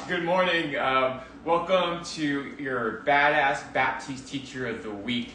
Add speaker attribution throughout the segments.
Speaker 1: Good morning. Welcome to your Badass Baptiste Teacher of the Week.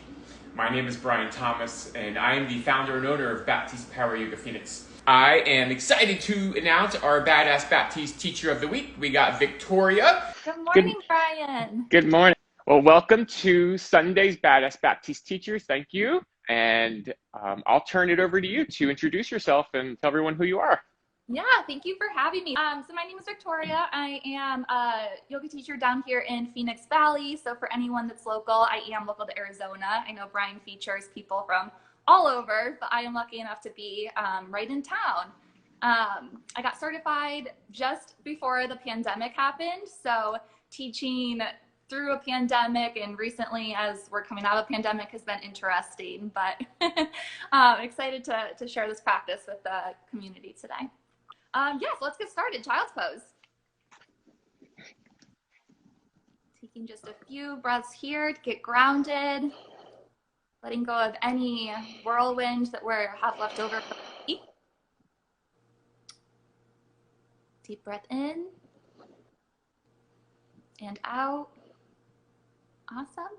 Speaker 1: My name is Brian Thomas, and I am the founder and owner of Baptiste Power Yoga Phoenix. I am excited to announce our Badass Baptiste Teacher of the Week. We got Victoria.
Speaker 2: Good morning, Brian.
Speaker 1: Good morning. Well, welcome to Sunday's Badass Baptiste Teachers. Thank you. And I'll turn it over to you to introduce yourself and tell everyone who you are.
Speaker 2: Yeah, thank you for having me. So my name is Victoria. I am a yoga teacher down here in Phoenix Valley. So for anyone that's local, I am local to Arizona. I know Brian features people from all over, but I am lucky enough to be right in town. I got certified just before the pandemic happened. So teaching through a pandemic and recently as we're coming out of a pandemic has been interesting, but excited to share this practice with the community today. Yes, let's get started. Child's pose. Taking just a few breaths here to get grounded. Letting go of any whirlwind that we have left over from the week. Deep breath in and out. Awesome.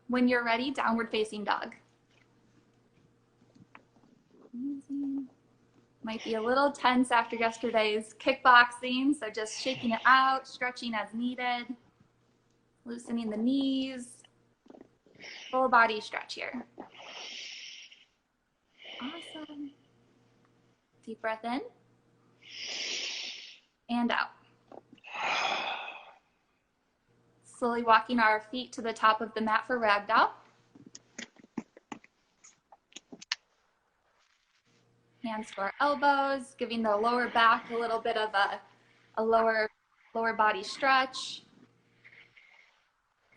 Speaker 2: When you're ready, downward facing dog. Amazing. Might be a little tense after yesterday's kickboxing, so just shaking it out, stretching as needed, loosening the knees, full body stretch here. Awesome. Deep breath in and out. Slowly walking our feet to the top of the mat for ragdoll. Hands to our elbows, giving the lower back a little bit of a lower body stretch.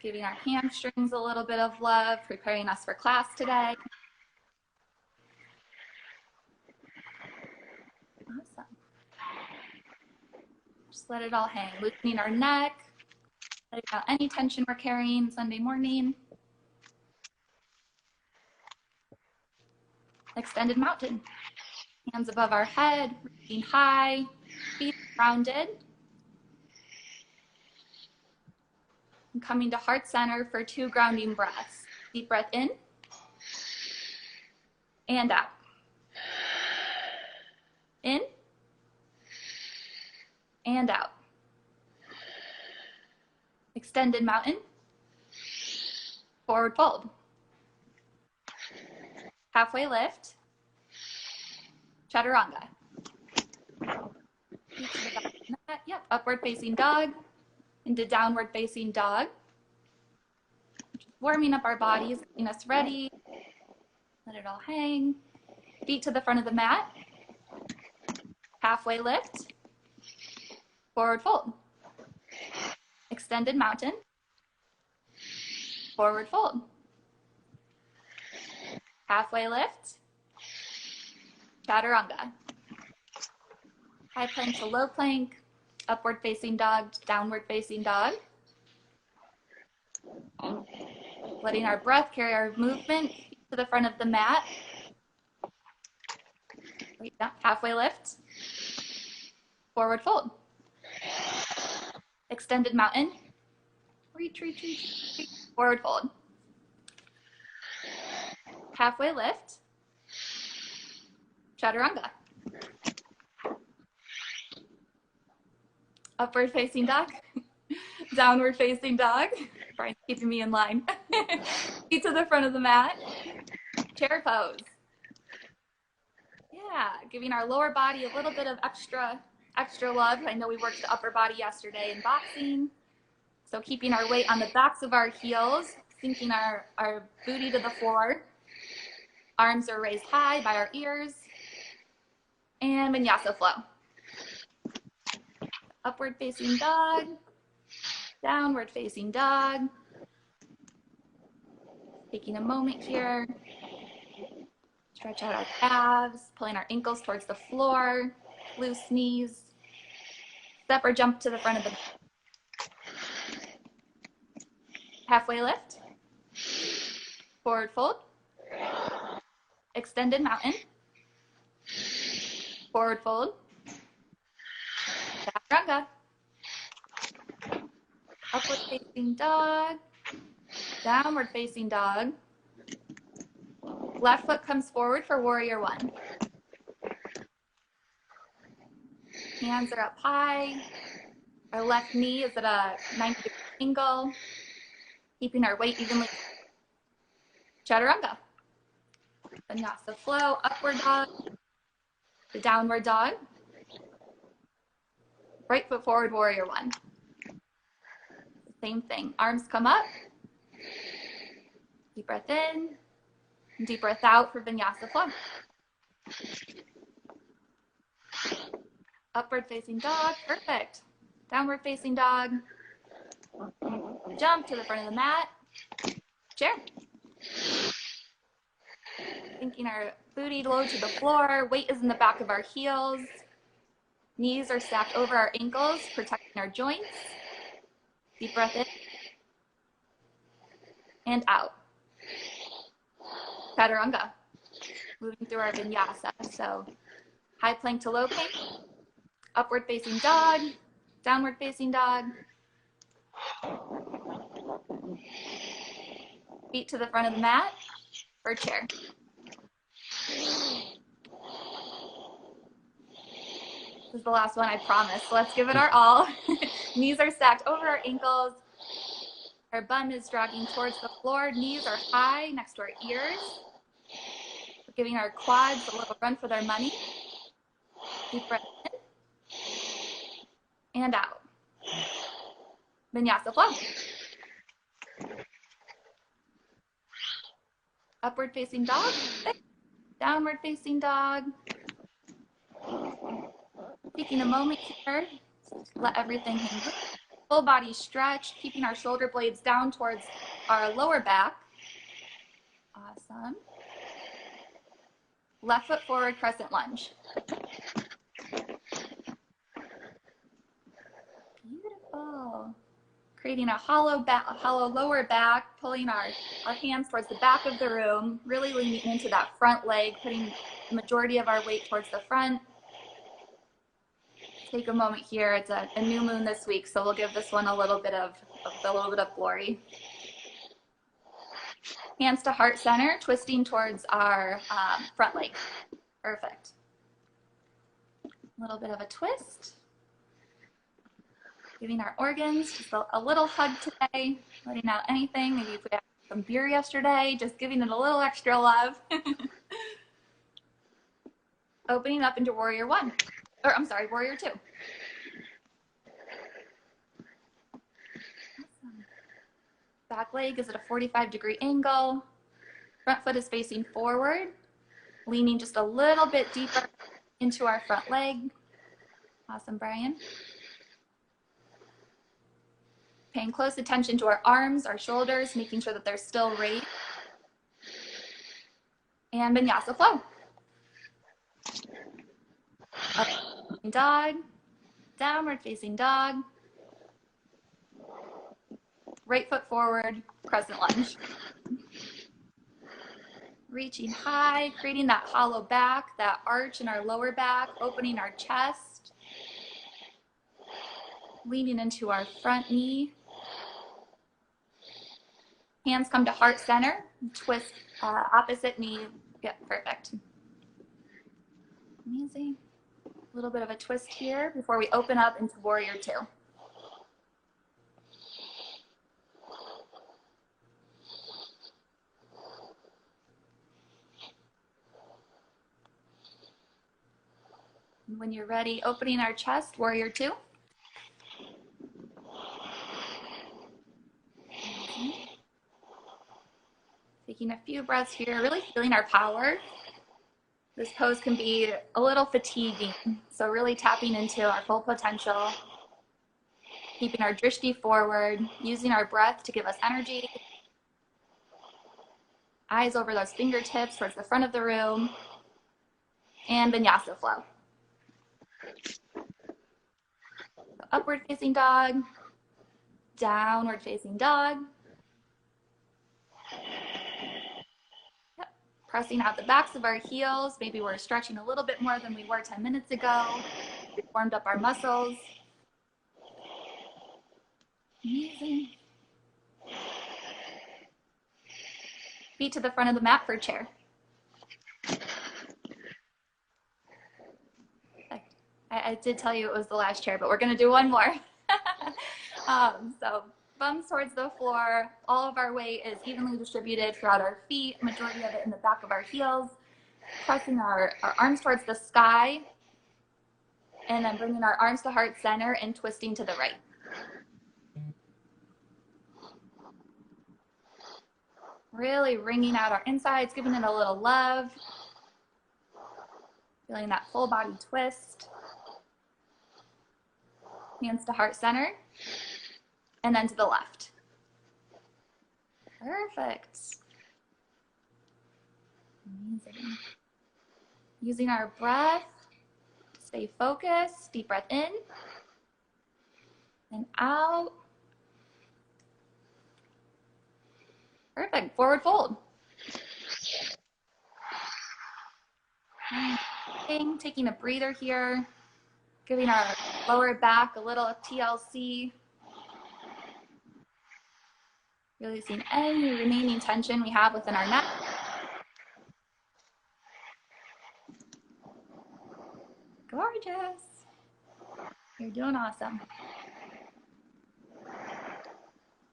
Speaker 2: Giving our hamstrings a little bit of love, preparing us for class today. Awesome. Just let it all hang, loosening our neck, letting out any tension we're carrying Sunday morning. Extended mountain. Hands above our head, reaching high, feet grounded. And coming to heart center for 2 grounding breaths. Deep breath in and out. In and out. Extended mountain. Forward fold. Halfway lift. Chaturanga. Yep, upward facing dog into downward facing dog. Just warming up our bodies, getting us ready. Let it all hang. Feet to the front of the mat. Halfway lift. Forward fold. Extended mountain. Forward fold. Halfway lift. Chaturanga. High plank to low plank, upward facing dog, downward facing dog. Letting our breath carry our movement to the front of the mat. Halfway lift. Forward fold. Extended mountain. Retreat. Forward fold. Halfway lift. Chaturanga. Upward facing dog. Downward facing dog. Brian's keeping me in line. Feet to the front of the mat. Chair pose. Yeah, giving our lower body a little bit of extra love. I know we worked the upper body yesterday in boxing. So keeping our weight on the backs of our heels, sinking our booty to the floor. Arms are raised high by our ears. And vinyasa flow. Upward facing dog, downward facing dog. Taking a moment here. Stretch out our calves, pulling our ankles towards the floor, loose knees. Step or jump to the front of the mat. Halfway lift. Forward fold. Extended mountain. Forward fold. Chaturanga. Upward facing dog, downward facing dog. Left foot comes forward for warrior one. Hands are up high. Our left knee is at a 90-degree angle, keeping our weight evenly. Chaturanga. Vinyasa flow, upward dog, the downward dog. Right foot forward, warrior one. Same thing, arms come up. Deep breath in, deep breath out for vinyasa flow. Upward facing dog, perfect. Downward facing dog. Jump to the front of the mat. Chair. Sinking our booty low to the floor. Weight is in the back of our heels. Knees are stacked over our ankles, protecting our joints. Deep breath in. And out. Chaturanga. Moving through our vinyasa. So high plank to low plank. Upward facing dog. Downward facing dog. Feet to the front of the mat or chair. This is the last one, I promise. So let's give it our all. Knees are stacked over our ankles. Our bum is dragging towards the floor. Knees are high next to our ears. We're giving our quads a little run for their money. Deep breath in and out. Vinyasa flow. Upward facing dog. Downward facing dog. Taking a moment here, let everything hang loose. Full body stretch, keeping our shoulder blades down towards our lower back. Awesome. Left foot forward, crescent lunge. Beautiful. Creating a hollow lower back, pulling our hands towards the back of the room, really leaning into that front leg, putting the majority of our weight towards the front. Take a moment here. It's a new moon this week, so we'll give this one a little bit of glory. Hands to heart center, twisting towards our front leg. Perfect. A little bit of a twist. Giving our organs just a little hug today, letting out anything. Maybe if we had some beer yesterday, just giving it a little extra love. Opening up into warrior one. Or I'm sorry, warrior two. Awesome. Back leg is at a 45-degree angle. Front foot is facing forward, leaning just a little bit deeper into our front leg. Awesome, Brian. Paying close attention to our arms, our shoulders, making sure that they're still raised. And vinyasa flow. Up dog, downward facing dog, right foot forward, crescent lunge. Reaching high, creating that hollow back, that arch in our lower back, opening our chest, leaning into our front knee. Hands come to heart center, twist opposite knee. Yep, perfect. Amazing. A little bit of a twist here before we open up into warrior two. And when you're ready, opening our chest, warrior two. Taking a few breaths here, really feeling our power. This pose can be a little fatiguing, so really tapping into our full potential, keeping our drishti forward, using our breath to give us energy. Eyes over those fingertips towards the front of the room, and vinyasa flow. So upward facing dog, downward facing dog. Pressing out the backs of our heels. Maybe we're stretching a little bit more than we were 10 minutes ago. We warmed up our muscles. Amazing. Feet to the front of the mat for a chair. I did tell you it was the last chair, but we're going to do one more. So bums towards the floor. All of our weight is evenly distributed throughout our feet, majority of it in the back of our heels. Pressing our arms towards the sky, and then bringing our arms to heart center and twisting to the right. Really wringing out our insides, giving it a little love. Feeling that full body twist. Hands to heart center, and then to the left. Perfect. Amazing. Using our breath to stay focused. Deep breath in and out. Perfect. Forward fold. Taking a breather here. Giving our lower back a little TLC. Releasing any remaining tension we have within our neck. Gorgeous. You're doing awesome.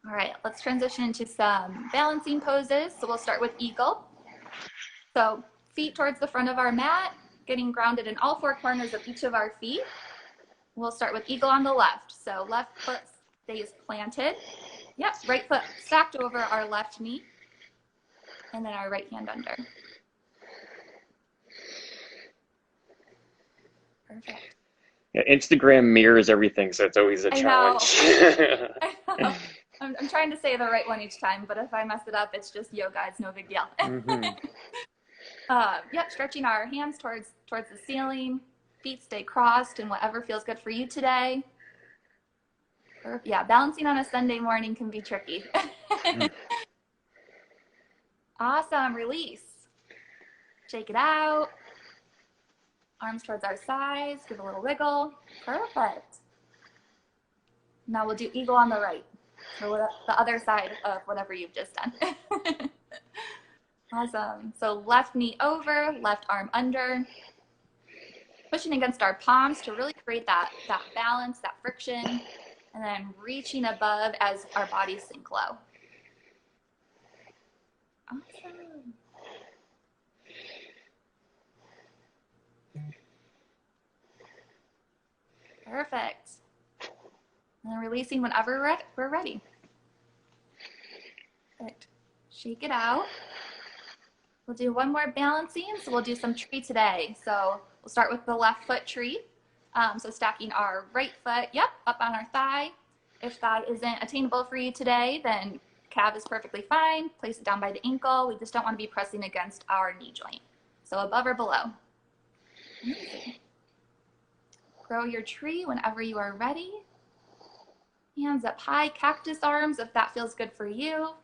Speaker 2: All right, let's transition into some balancing poses. So we'll start with eagle. So feet towards the front of our mat, getting grounded in all four corners of each of our feet. We'll start with eagle on the left. So left foot stays planted. Yep, right foot stacked over our left knee. And then our right hand under. Perfect.
Speaker 3: Yeah, Instagram mirrors everything, so it's always a challenge.
Speaker 2: I know. I'm trying to say the right one each time, but if I mess it up, it's just yoga. It's no big deal. Yep, stretching our hands towards the ceiling. Feet stay crossed and whatever feels good for you today. Yeah, balancing on a Sunday morning can be tricky. Awesome, release. Shake it out. Arms towards our sides, give a little wiggle. Perfect. Now we'll do eagle on the right. So the other side of whatever you've just done. Awesome. So left knee over, left arm under. Pushing against our palms to really create that balance, that friction. And then reaching above as our bodies sink low. Awesome. Perfect. And then releasing whenever we're ready. Perfect. Shake it out. We'll do one more balancing. So we'll do some tree today. So we'll start with the left foot tree. So stacking our right foot, yep, up on our thigh. If that isn't attainable for you today, then calf is perfectly fine. Place it down by the ankle. We just don't want to be pressing against our knee joint. So above or below. Amazing. Grow your tree whenever you are ready. Hands up high, cactus arms if that feels good for you.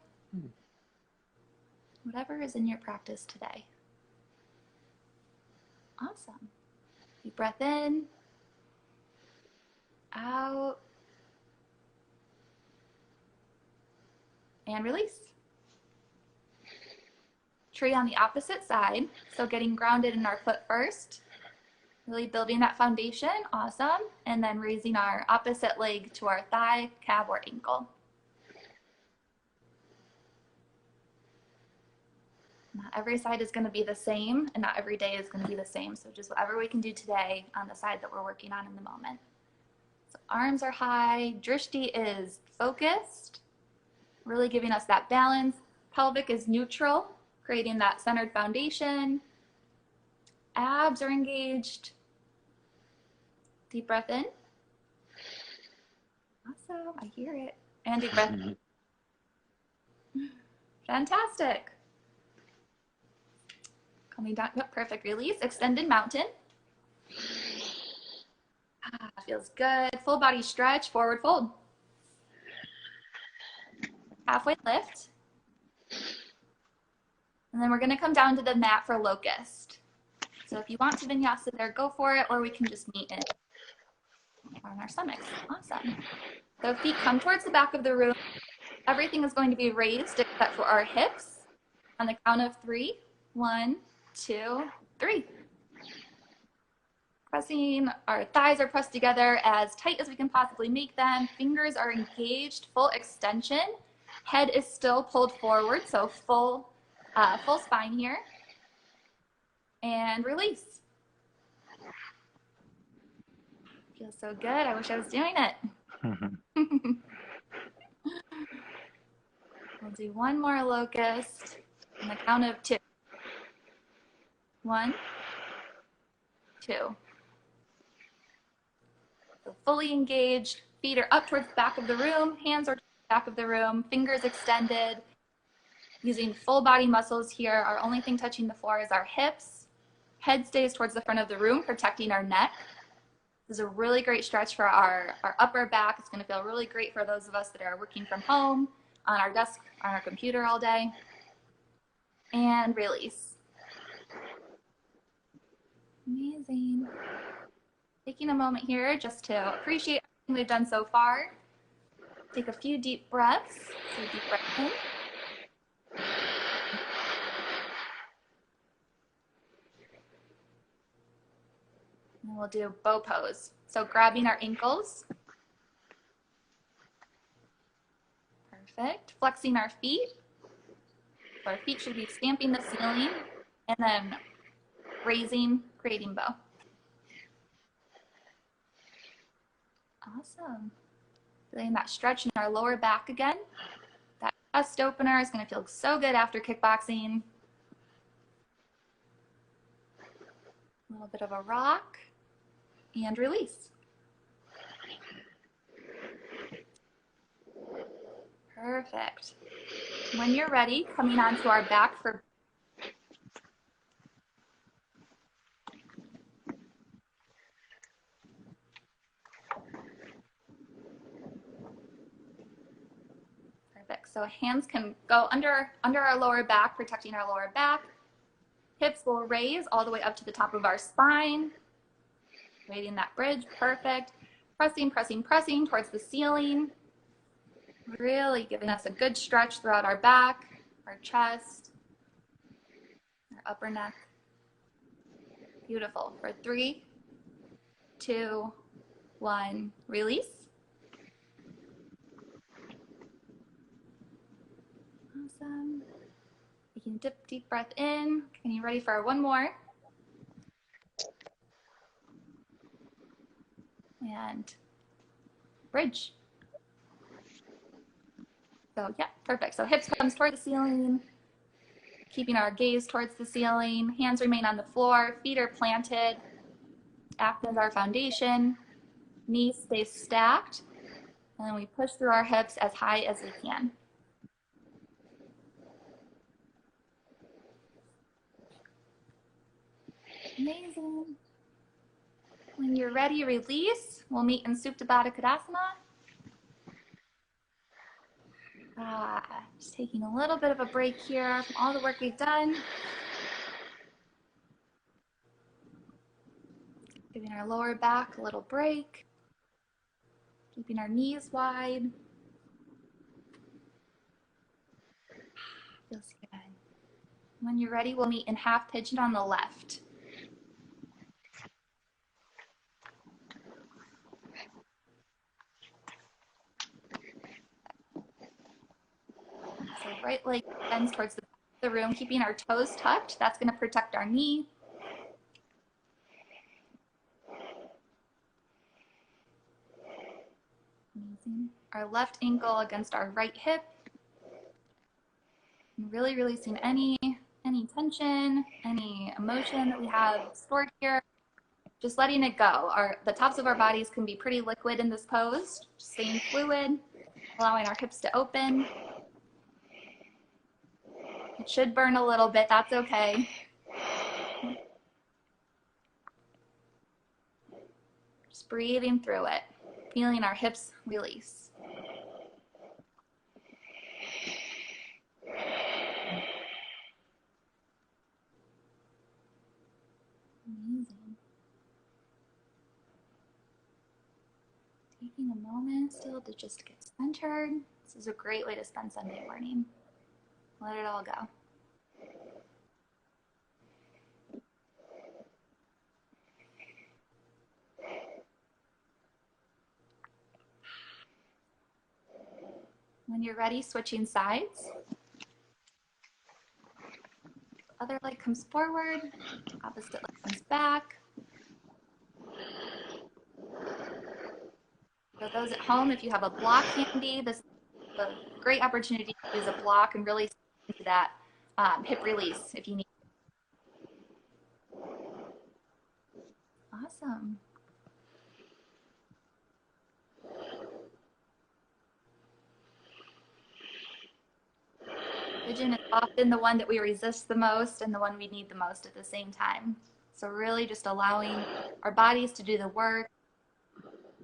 Speaker 2: Whatever is in your practice today. Awesome. Deep breath in. Out. And release. Tree on the opposite side. So getting grounded in our foot first. Really building that foundation. Awesome. And then raising our opposite leg to our thigh, calf, or ankle. Not every side is going to be the same, and not every day is going to be the same. So just whatever we can do today on the side that we're working on in the moment. So arms are high. Drishti is focused. Really giving us that balance. Pelvic is neutral, creating that centered foundation. Abs are engaged. Deep breath in. Awesome, I hear it. And deep breath. Fantastic. Coming down, yep, perfect release. Extended mountain. Feels good. Full body stretch, forward fold. Halfway lift. And then we're gonna come down to the mat for locust. So if you want to vinyasa there, go for it, or we can just meet it on our stomachs. Awesome. So feet come towards the back of the room. Everything is going to be raised except for our hips. On the count of 3, 1, 2, 3. Pressing, our thighs are pressed together as tight as we can possibly make them. Fingers are engaged, full extension. Head is still pulled forward, so full spine here. And release. Feels so good. I wish I was doing it. We'll do one more locust on the count of 2. 1, 2. So fully engaged, feet are up towards the back of the room, hands are towards the back of the room, fingers extended, using full body muscles here. Our only thing touching the floor is our hips. Head stays towards the front of the room, protecting our neck. This is a really great stretch for our upper back. It's going to feel really great for those of us that are working from home, on our desk, on our computer all day. And release. Amazing. Taking a moment here just to appreciate everything we've done so far. Take a few deep breaths. So deep breath in. And we'll do bow pose. So grabbing our ankles. Perfect. Flexing our feet. Our feet should be stamping the ceiling and then raising, creating bow. Awesome. Feeling that stretch in our lower back again. That chest opener is going to feel so good after kickboxing. A little bit of a rock and release. Perfect. When you're ready, coming onto our back for perfect. So hands can go under our lower back, protecting our lower back. Hips will raise all the way up to the top of our spine. Creating that bridge, perfect. Pressing, pressing, pressing towards the ceiling. Really giving us a good stretch throughout our back, our chest, our upper neck. Beautiful. For 3, 2, 1, release. Awesome. You can dip deep breath in. Are you ready for one more? And bridge. So yeah, perfect. So hips comes toward the ceiling, keeping our gaze towards the ceiling. Hands remain on the floor, feet are planted, act as our foundation. Knees stay stacked, and then we push through our hips as high as we can. Amazing. When you're ready, release. We'll meet in Supta Baddha Konasana. Just taking a little bit of a break here from all the work we've done. Giving our lower back a little break. Keeping our knees wide. Feels good. When you're ready, we'll meet in half pigeon on the left. So right leg bends towards the room, keeping our toes tucked. That's going to protect our knee. Amazing. Our left ankle against our right hip. And really releasing any tension, any emotion that we have stored here. Just letting it go. The tops of our bodies can be pretty liquid in this pose. Just staying fluid, allowing our hips to open. It should burn a little bit, that's okay. Just breathing through it, feeling our hips release. Amazing. Taking a moment still to just get centered. This is a great way to spend Sunday morning. Let it all go. When you're ready, switching sides. Other leg comes forward, opposite leg comes back. For those at home, if you have a block handy, this is a great opportunity to use a block and really into that hip release if you need. Awesome. Pigeon is often the one that we resist the most and the one we need the most at the same time. So really just allowing our bodies to do the work,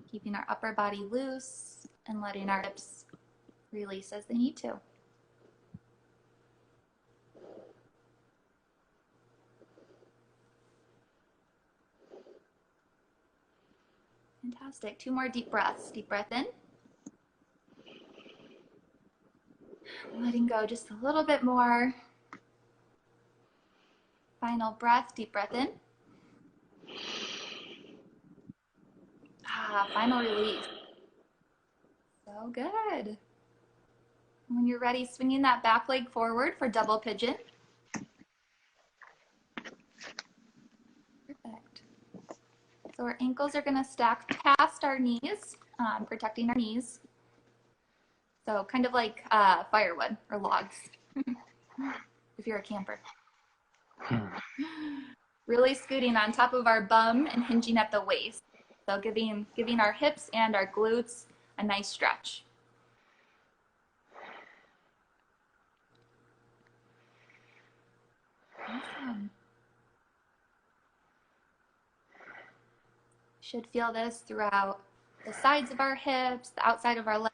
Speaker 2: keeping our upper body loose and letting our hips release as they need to. Fantastic. 2 more deep breaths. Deep breath in. Letting go just a little bit more. Final breath, deep breath in. Final release. So good. When you're ready, swinging that back leg forward for double pigeon. Perfect. So our ankles are going to stack past our knees, protecting our knees. So kind of like firewood or logs, if you're a camper. Really scooting on top of our bum and hinging at the waist. So giving our hips and our glutes a nice stretch. Awesome. Should feel this throughout the sides of our hips, the outside of our legs.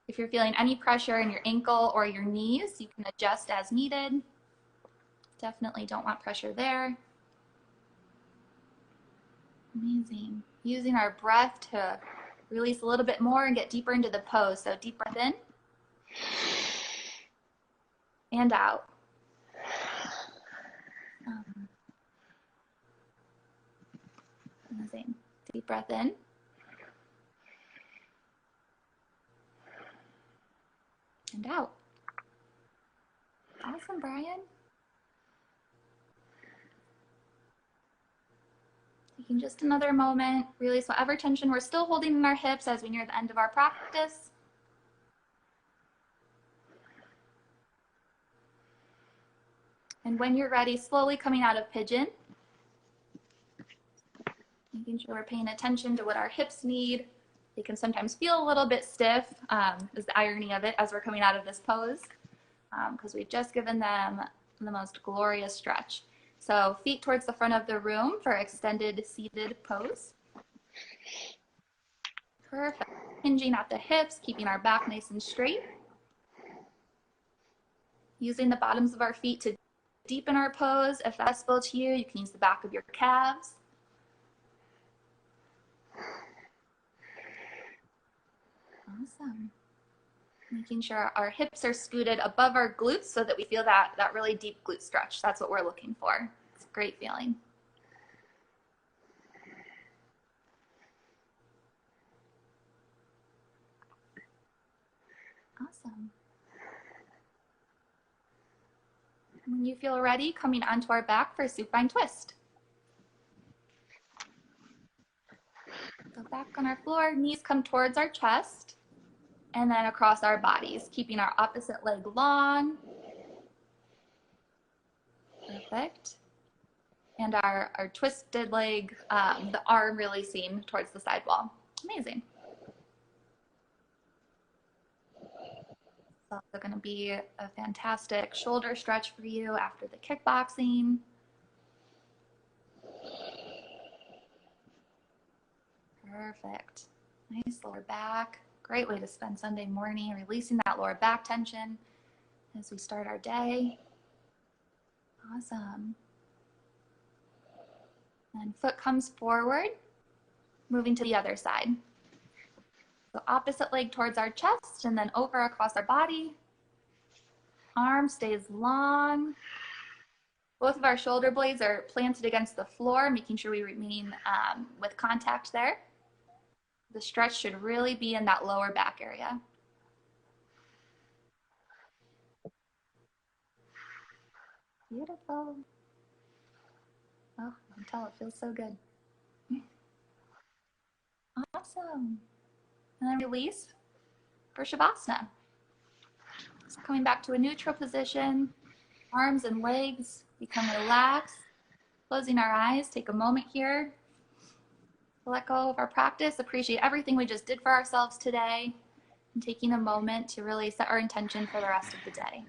Speaker 2: If you're feeling any pressure in your ankle or your knees, you can adjust as needed. Definitely don't want pressure there. Amazing. Using our breath to release a little bit more and get deeper into the pose. So deep breath in and out. Amazing. Deep breath in. And out. Awesome, Brian. Taking just another moment, release whatever tension we're still holding in our hips as we near the end of our practice. And when you're ready, slowly coming out of pigeon. Making sure we're paying attention to what our hips need. They can sometimes feel a little bit stiff, is the irony of it as we're coming out of this pose, because we've just given them the most glorious stretch. So feet towards the front of the room for extended seated pose. Perfect. Hinging at the hips, keeping our back nice and straight. Using the bottoms of our feet to deepen our pose. If that's possible to you, you can use the back of your calves. Awesome. Making sure our hips are scooted above our glutes so that we feel that really deep glute stretch. That's what we're looking for. It's a great feeling. Awesome. When you feel ready, coming onto our back for supine twist. So back on our floor, knees come towards our chest. And then across our bodies, keeping our opposite leg long. Perfect. And our twisted leg, the arm releasing towards the side wall. Amazing. It's also going to be a fantastic shoulder stretch for you after the kickboxing. Perfect. Nice lower back. Great way to spend Sunday morning, releasing that lower back tension as we start our day. Awesome. And foot comes forward, moving to the other side. So opposite leg towards our chest and then over across our body. Arm stays long. Both of our shoulder blades are planted against the floor, making sure we remain with contact there. The stretch should really be in that lower back area. Beautiful. Oh, I can tell it feels so good. Awesome. And then release for Shavasana. So coming back to a neutral position, arms and legs become relaxed. Closing our eyes, take a moment here. Let go of our practice, appreciate everything we just did for ourselves today, and taking a moment to really set our intention for the rest of the day.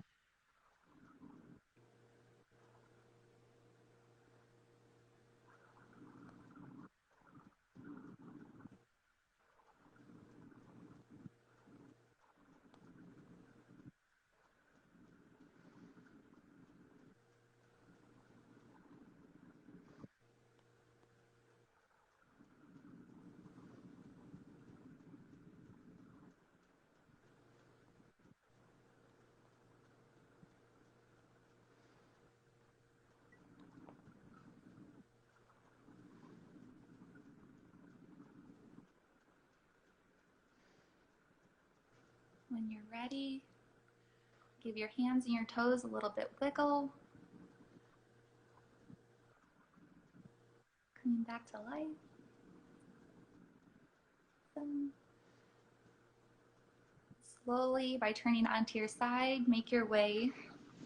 Speaker 2: When you're ready, give your hands and your toes a little bit wiggle. Coming back to life. Slowly, by turning onto your side, make your way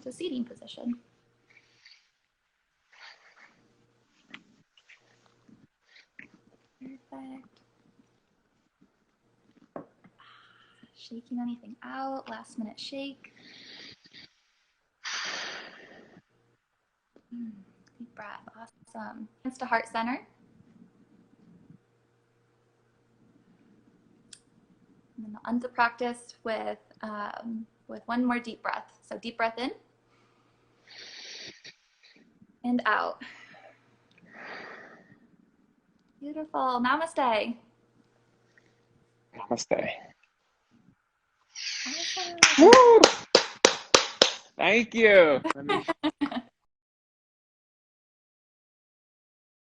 Speaker 2: to seating position. Perfect. Shaking anything out, last minute shake. Deep breath, awesome. Hands to heart center. And then we'll end the practice with one more deep breath. So deep breath in and out. Beautiful, namaste.
Speaker 3: Namaste.
Speaker 2: Awesome.
Speaker 3: Woo! Thank you.